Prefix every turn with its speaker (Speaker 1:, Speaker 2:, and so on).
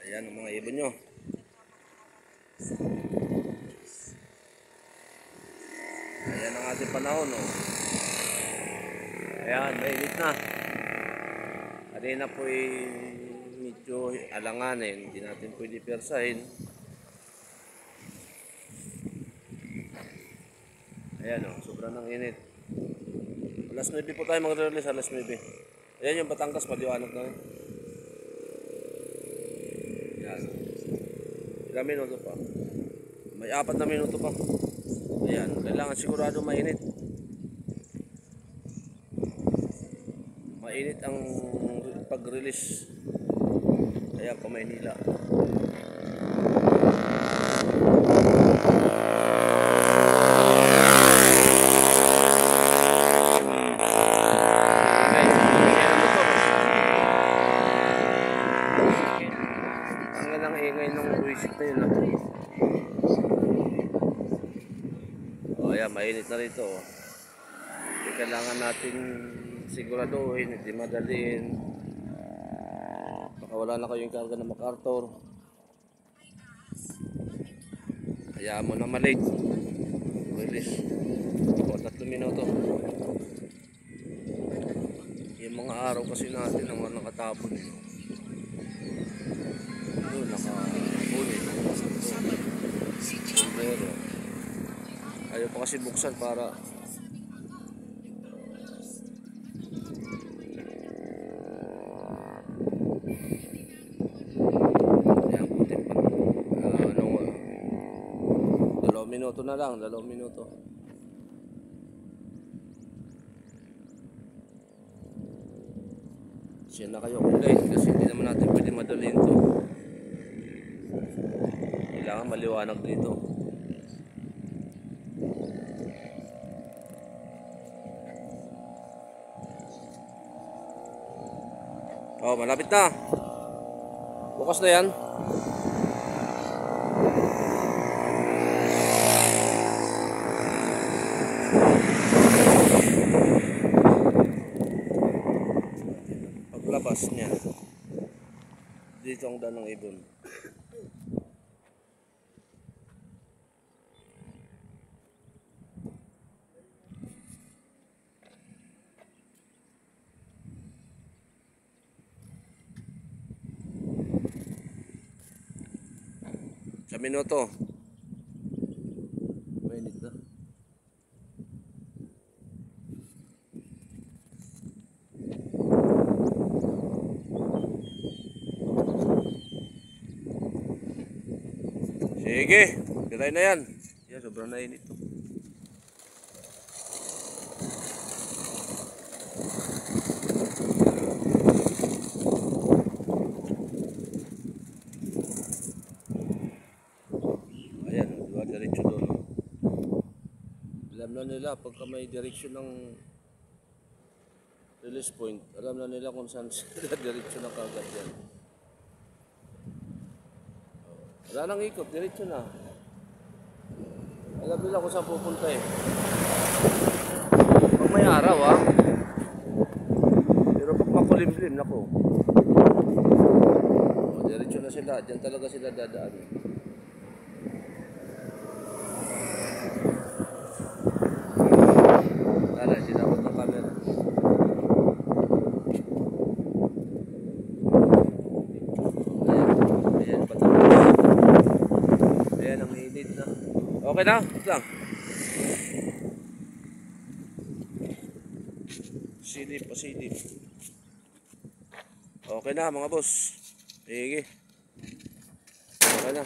Speaker 1: Ayan ang mga ibon nyo. Ayan ang ating panahon, oh. Ayan, mainit na. Kanina po medyo alanganin, hindi natin pwede persahin. Ayan, oh, sobrang nang init. Alas 9 po tayo mag-release, alas 9. Ayan yung Batangas, maliwanag na. Ayan. Ilang minuto pa? May 4 na minuto pa. Ayan, kailangan sigurado mainit. Mainit ang pag-release. Ayan po, Maynila. Ang ingay ng wisit na yun. O ayan, mainit na rito. Kailangan natin siguraduhin, hindi madaliin. Baka wala na kayong karga ng MacArthur. Hayaan mo na malate. Release. O 3 minuto. Yung mga araw kasi natin ang nakatapon. Ito, nakapunit. Pero ayaw pa kasi buksan para minuto na lang, 2 minuto. Siya na kayo online kasi hindi naman natin pwede madalhin to. Kailangan maliwanag dito. Oh, malapit na. Bukas na yan. Paglabas niya, dito ang daan ng ibon. Sa minuto. Mainit na. Sige, pilay na yan. Yan, sobrang nainit to. Ayan, diba, diretso doon. Alam na nila pagka may direksyon ng release point, alam na nila kung saan sila diretso na kagad yan. Wala nang ikot, diretso na. Alam nila kung saan pupunta eh. Pag may araw pero pag makulimlim, nako. Diretso na sila, dyan talaga sila dadaan. Tala, sinabot ng camera. Ayan, Batangas. Ayan, ang init na. Okay na? Lang. Silip pa silip. Okay na mga boss. Sige. Okay na.